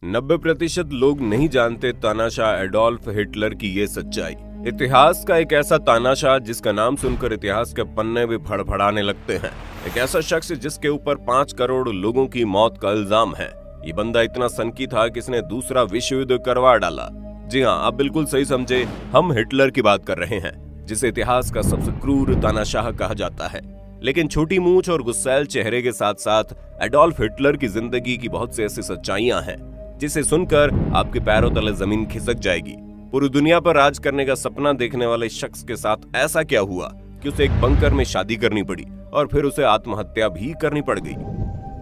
90% लोग नहीं जानते तानाशाह एडोल्फ हिटलर की ये सच्चाई। इतिहास का एक ऐसा तानाशाह जिसका नाम सुनकर इतिहास के पन्ने भी फड़फड़ाने लगते हैं। एक ऐसा शख्स जिसके ऊपर 5 करोड़ लोगों की मौत का इल्जाम है। ये बंदा इतना सनकी था कि इसने दूसरा विश्व युद्ध करवा डाला। जी हाँ, आप बिल्कुल सही समझे, हम हिटलर की बात कर रहे हैं, जिसे इतिहास का सबसे क्रूर तानाशाह कहा जाता है। लेकिन छोटी मूंछ और गुस्सैल चेहरे के साथ साथ एडोल्फ हिटलर की जिंदगी की बहुत सी ऐसी सच्चाइयां हैं जिसे सुनकर आपके पैरों तले जमीन खिसक जाएगी। पूरी दुनिया पर राज करने का सपना देखने वाले शख्स के साथ ऐसा क्या हुआ कि उसे एक बंकर में शादी करनी पड़ी और फिर उसे आत्महत्या भी करनी पड़ गई।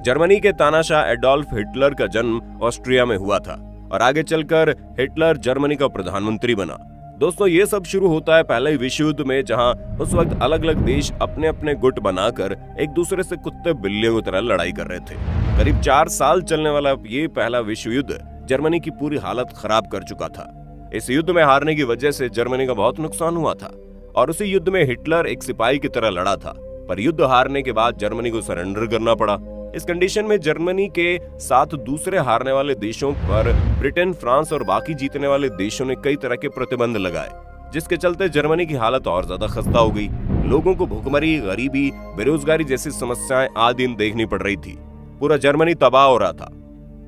जर्मनी के तानाशाह एडोल्फ हिटलर का जन्म ऑस्ट्रिया में हुआ था और आगे चलकर हिटलर जर्मनी का प्रधानमंत्री बना। दोस्तों, ये सब शुरू होता है पहले विश्व युद्ध में, जहां उस वक्त अलग अलग देश अपने अपने गुट बनाकर एक दूसरे से कुत्ते बिल्लियों की तरह लड़ाई कर रहे थे। करीब 4 साल चलने वाला ये पहला विश्व युद्ध जर्मनी की पूरी हालत खराब कर चुका था। इस युद्ध में हारने की वजह से जर्मनी का बहुत नुकसान हुआ था और उसी युद्ध में हिटलर एक सिपाही की तरह लड़ा था, पर युद्ध हारने के बाद जर्मनी को सरेंडर करना पड़ा। इस कंडीशन में जर्मनी के साथ दूसरे हारने वाले देशों पर ब्रिटेन, फ्रांस और बाकी जीतने वाले देशों ने कई तरह के प्रतिबंध लगाए, जिसके चलते जर्मनी की हालत और ज्यादा खस्ता हो गई। लोगों को भुखमरी, गरीबी, बेरोजगारी जैसी समस्याएं आए दिन देखनी पड़ रही थी। पूरा जर्मनी तबाह हो रहा था।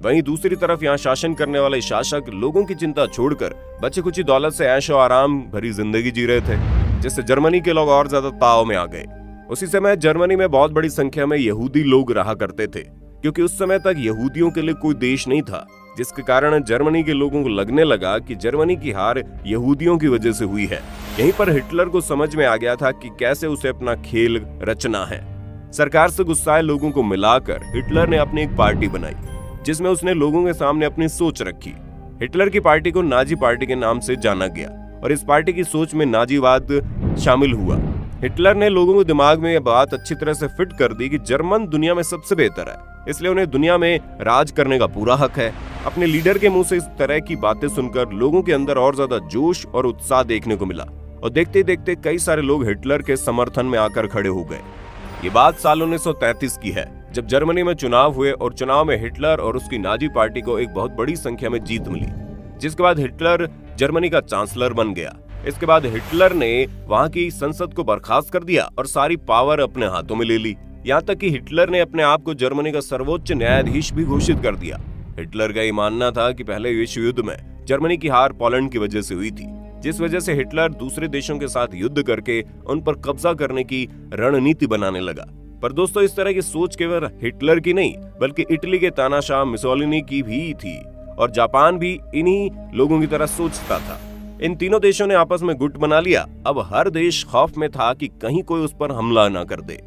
वहीं दूसरी तरफ यहाँ शासन करने वाले शासक लोगों की चिंता छोड़कर बचे कुछ दौलत से ऐशो आराम भरी जिंदगी जी रहे थे, जिससे जर्मनी के लोग और ज्यादा ताव में आ गए। उसी समय जर्मनी में बहुत बड़ी संख्या में यहूदी लोग रहा करते थे, क्योंकि उस समय तक यहूदियों के लिए कोई देश नहीं था, जिसके कारण जर्मनी के लोगों को लगने लगा कि जर्मनी की हार यहूदियों की वजह से हुई है। यहीं पर हिटलर को समझ में आ गया था कि कैसे उसे अपना खेल रचना है। सरकार से गुस्साए लोगों को मिलाकर हिटलर ने अपनी एक पार्टी बनाई, जिसमें उसने लोगों के सामने अपनी सोच रखी। हिटलर की पार्टी को नाजी पार्टी के नाम से जाना गया और इस पार्टी की सोच में नाजीवाद शामिल हुआ। हिटलर ने लोगों के दिमाग में यह बात अच्छी तरह से फिट कर दी कि जर्मन दुनिया में सबसे बेहतर है, इसलिए उन्हें दुनिया में राज करने का पूरा हक है। अपने लीडर के मुंह से इस तरह की बातें सुनकर लोगों के अंदर और ज्यादा जोश और उत्साह देखने को मिला और देखते देखते कई सारे लोग हिटलर के समर्थन में आकर खड़े हो गए। ये बात साल 1933 की है, जब जर्मनी में चुनाव हुए और चुनाव में हिटलर और उसकी नाजी पार्टी को एक बहुत बड़ी संख्या में जीत मिली, जिसके बाद हिटलर जर्मनी का चांसलर बन गया। इसके बाद हिटलर ने वहां की संसद को बर्खास्त कर दिया और सारी पावर अपने हाथों में ले ली। यहाँ तक कि हिटलर ने अपने आप को जर्मनी का सर्वोच्च न्यायाधीश भी घोषित कर दिया। हिटलर का ये मानना था कि पहले विश्व युद्ध में जर्मनी की हार पोलैंड की वजह से हुई थी, जिस वजह से हिटलर दूसरे देशों के साथ युद्ध करके उन पर कब्जा करने की रणनीति बनाने लगा। पर दोस्तों, इस तरह की सोच केवल हिटलर की नहीं, बल्कि इटली के तानाशाह मुसोलिनी की भी थी और जापान भी इन्हीं लोगों की तरह सोचता था। इन तीनों देशों ने आपस में गुट बना लिया। अब हर देश खौफ में था कि कहीं कोई उस पर हमला न कर दे,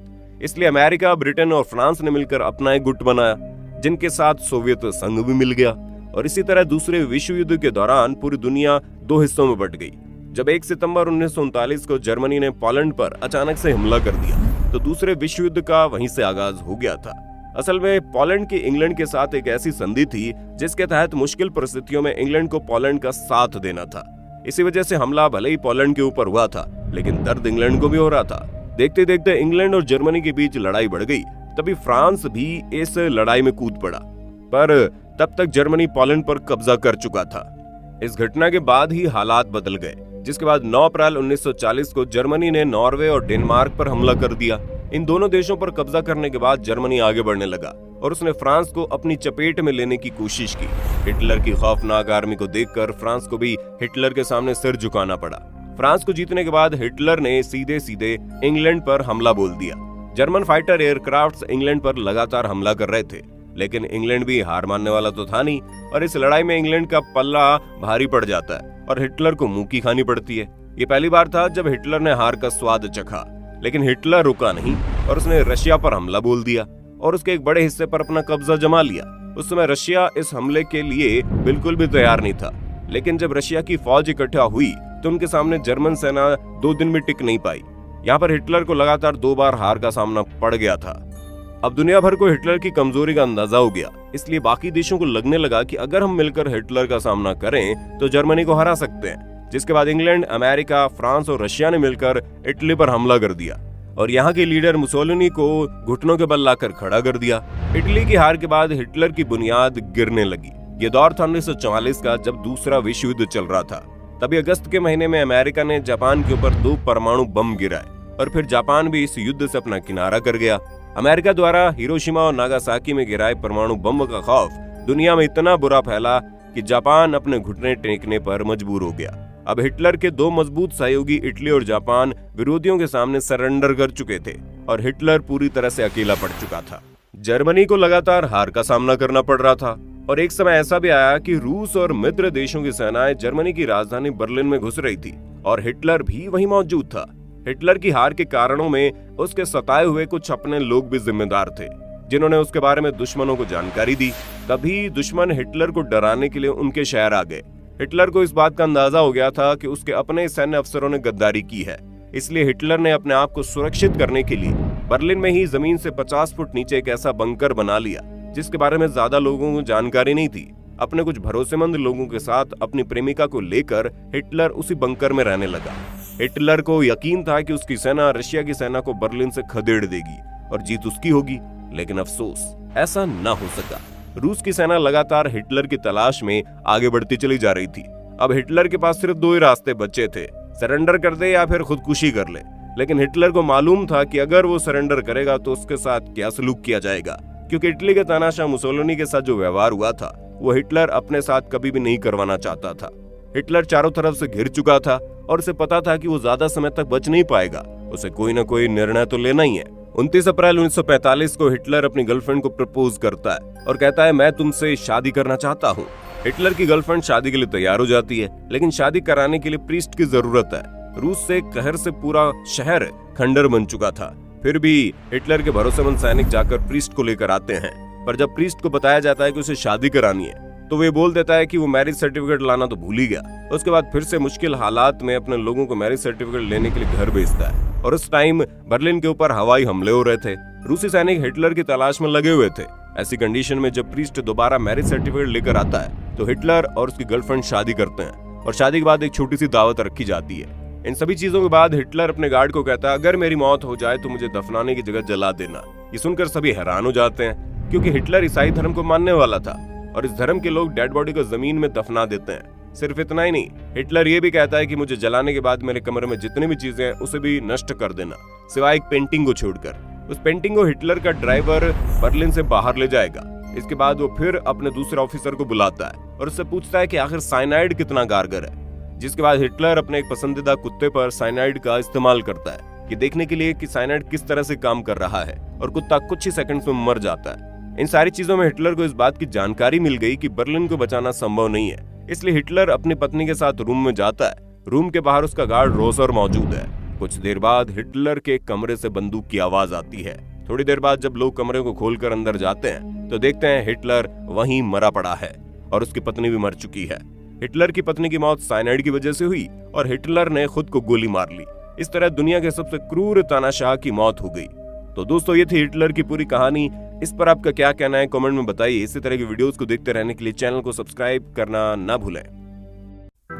इसलिए अमेरिका, ब्रिटेन और फ्रांस ने मिलकर अपना एक गुट बनाया, जिनके साथ सोवियत संघ भी मिल गया। और इसी तरह दूसरे विश्व युद्ध के दौरान पूरी दुनिया 2 हिस्सों में बट गई। जब 1 सितंबर 1939 को जर्मनी ने पोलैंड पर अचानक से हमला कर दिया, तो दूसरे विश्व युद्ध का वहीं से आगाज हो गया था। असल में पोलैंड की इंग्लैंड के साथ एक ऐसी संधि थी जिसके तहत मुश्किल परिस्थितियों में इंग्लैंड को पोलैंड का साथ देना था। इसी वजह से हमला भले ही पोलैंड के ऊपर हुआ था, लेकिन दर्द इंग्लैंड को भी हो रहा था। देखते देखते इंग्लैंड और जर्मनी के बीच लड़ाई बढ़ गई। तभी फ्रांस भी इस लड़ाई में कूद पड़ा, पर तब तक जर्मनी पोलैंड पर कब्जा कर चुका था। इस घटना के बाद ही हालात बदल गए, जिसके बाद 9 अप्रैल 1940 को जर्मनी ने नॉर्वे और डेनमार्क पर हमला कर दिया। इन दोनों देशों पर कब्जा करने के बाद जर्मनी आगे बढ़ने लगा और उसने फ्रांस को अपनी चपेट में लेने की कोशिश की। हिटलर की खौफनाक आर्मी को देखकर फ्रांस को भी हिटलर के सामने सिर झुकाना पड़ा। फ्रांस को जीतने के बाद हिटलर ने सीधे सीधे इंग्लैंड पर हमला बोल दिया। जर्मन फाइटर एयरक्राफ्ट्स इंग्लैंड पर लगातार हमला कर रहे थे, लेकिन इंग्लैंड भी हार मानने वाला तो था नहीं और इस लड़ाई में इंग्लैंड का पल्ला भारी पड़ जाता है और हिटलर को मुंह की खानी पड़ती है। ये पहली बार था जब हिटलर ने हार का स्वाद चखा, लेकिन हिटलर रुका नहीं और उसने रशिया पर हमला बोल दिया और उसके एक बड़े हिस्से पर अपना कब्जा जमा लिया। उस समय रशिया इस हमले के लिए बिल्कुल भी तैयार नहीं था, लेकिन जब रशिया की फौज इकट्ठा हुई तो उनके सामने जर्मन सेना 2 दिन में टिक नहीं पाई। यहाँ पर हिटलर को लगातार 2 बार हार का सामना पड़ गया था। अब दुनिया भर को हिटलर की कमजोरी का अंदाजा हो गया, इसलिए बाकी देशों को लगने लगा कि अगर हम मिलकर हिटलर का सामना करें तो जर्मनी को हरा सकते हैं। जिसके बाद इंग्लैंड, अमेरिका, फ्रांस और रशिया ने मिलकर इटली पर हमला कर दिया और यहाँ के लीडर मुसोलिनी को घुटनों के बल लाकर खड़ा कर दिया। इटली की हार के बाद हिटलर की बुनियाद गिरने लगी ये दौर था 1944 का, जब दूसरा विश्व युद्ध चल रहा था। तभी अगस्त के महीने में अमेरिका ने जापान के ऊपर 2 परमाणु बम गिराए और फिर जापान भी इस युद्ध से अपना किनारा कर गया। अमेरिका द्वारा हिरोशिमा और नागासाकी में गिराए परमाणु बम का खौफ दुनिया में इतना बुरा फैला कि जापान अपने घुटने टेकने पर मजबूर हो गया। अब हिटलर के 2 मजबूत सहयोगी इटली और जापान विरोधियों के सामने सरेंडर कर चुके थे और हिटलर पूरी तरह से अकेला पड़ चुका था। जर्मनी को लगातार हार का सामना करना पड़ रहा था और एक समय ऐसा भी आया कि रूस और मित्र देशों की सेनाएं जर्मनी की राजधानी बर्लिन में घुस रही थी और हिटलर भी वहीं मौजूद था। हिटलर की हार के कारणों में उसके सताए हुए कुछ अपने लोग भी जिम्मेदार थे, जिन्होंने उसके बारे में दुश्मनों को जानकारी दी। तभी दुश्मन हिटलर को डराने के लिए उनके शहर आ गए। हिटलर को इस बात का अंदाजा हो गया था कि उसके अपने सैन्य अफसरों ने गद्दारी की है, इसलिए हिटलर ने अपने आप को सुरक्षित करने के लिए बर्लिन में ही जमीन से 50 फुट नीचे एक ऐसा बंकर बना लिया जिसके बारे में ज्यादा लोगों को जानकारी नहीं थी। अपने कुछ भरोसेमंद लोगों के साथ अपनी प्रेमिका को लेकर हिटलर उसी बंकर में रहने लगा। हिटलर को यकीन था कि उसकी सेना रशिया की सेना को बर्लिन से खदेड़ देगी और जीत उसकी होगी, लेकिन अफसोस ऐसा न हो सका। रूस की सेना लगातार हिटलर की तलाश में आगे बढ़ती चली जा रही थी। अब हिटलर के पास सिर्फ 2 ही रास्ते बचे थे, सरेंडर कर दे या फिर खुदकुशी कर ले। लेकिन हिटलर को मालूम था कि अगर वो सरेंडर करेगा तो उसके साथ क्या सलूक किया जाएगा, क्योंकि इटली के तानाशाह मुसोलिनी के साथ जो व्यवहार हुआ था वो हिटलर अपने साथ कभी भी नहीं करवाना चाहता था। हिटलर चारों तरफ से घिर चुका था और उसे पता था कि वो ज्यादा समय तक बच नहीं पाएगा, उसे कोई ना कोई निर्णय तो लेना ही है। 29 अप्रैल 1945 को हिटलर अपनी गर्लफ्रेंड को प्रपोज करता है और कहता है, मैं तुमसे शादी करना चाहता हूँ। हिटलर की गर्लफ्रेंड शादी के लिए तैयार हो जाती है, लेकिन शादी कराने के लिए प्रीस्ट की जरूरत है। रूस से कहर से पूरा शहर खंडर बन चुका था। फिर भी हिटलर के भरोसेमंद सैनिक जाकर प्रीस्ट को लेकर आते हैं, पर जब प्रीस्ट को बताया जाता है कि उसे शादी करानी है तो वे बोल देता है कि वो मैरिज सर्टिफिकेट लाना तो भूल ही गया। उसके बाद फिर से मुश्किल हालात में अपने लोगों को मैरिज सर्टिफिकेट लेने के लिए घर भेजता है और उस टाइम बर्लिन के ऊपर हवाई हमले हो रहे थे। रूसी सैनिक हिटलर की तलाश में लगे हुए थे। ऐसी कंडीशन में जब प्रीस्ट दोबारा मैरिज सर्टिफिकेट लेकर आता है तो हिटलर और उसकी गर्लफ्रेंड शादी करते हैं और शादी के बाद एक छोटी सी दावत रखी जाती है। इन सभी चीजों के बाद हिटलर अपने गार्ड को कहता है, अगर मेरी मौत हो जाए तो मुझे दफनाने की जगह जला देना। ये सुनकर सभी हैरान हो जाते हैं, क्योंकि हिटलर ईसाई धर्म को मानने वाला था और इस धर्म के लोग डेड बॉडी को जमीन में दफना देते हैं। सिर्फ इतना ही नहीं, हिटलर ये भी कहता है कि मुझे जलाने के बाद मेरे कमरे में जितनी भी चीजें हैं उसे भी नष्ट कर देना, सिवाय एक पेंटिंग को छोड़कर। उस पेंटिंग को हिटलर का ड्राइवर बर्लिन से बाहर ले जाएगा। इसके बाद वो फिर अपने दूसरे ऑफिसर को बुलाता है और उससे पूछता है कि आखिर साइनाइड कितना कारगर है। जिसके बाद हिटलर अपने एक पसंदीदा कुत्ते पर साइनाइड का इस्तेमाल करता है, ये देखने के लिए कि साइनाइड किस तरह से काम कर रहा है, और कुत्ता कुछ ही सेकंड्स में मर जाता है। इन सारी चीजों में हिटलर को इस बात की जानकारी मिल गई कि बर्लिन को बचाना संभव नहीं है, इसलिए हिटलर अपनी पत्नी के साथ रूम में जाता है। रूम के बाहर उसका गार्ड रोसर मौजूद है। कुछ देर बाद हिटलर के कमरे से बंदूक की आवाज आती है। थोड़ी देर बाद जब लोग कमरे को खोलकर अंदर जाते हैं तो देखते हैं हिटलर वहीं मरा पड़ा है और उसकी पत्नी भी मर चुकी है। हिटलर की पत्नी की मौत साइनाइड की वजह से हुई और हिटलर ने खुद को गोली मार ली। इस तरह दुनिया के सबसे क्रूर तानाशाह की मौत हो गई। तो दोस्तों, ये थी हिटलर की पूरी कहानी। इस पर आपका क्या कहना है कमेंट में बताइए। इसी तरह की वीडियोस को देखते रहने के लिए चैनल को सब्सक्राइब करना ना भूलें।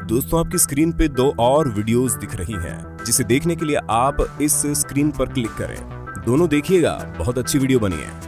दोस्तों, आपकी स्क्रीन पे 2 और वीडियोस दिख रही हैं, जिसे देखने के लिए आप इस स्क्रीन पर क्लिक करें। दोनों देखिएगा, बहुत अच्छी वीडियो बनी है।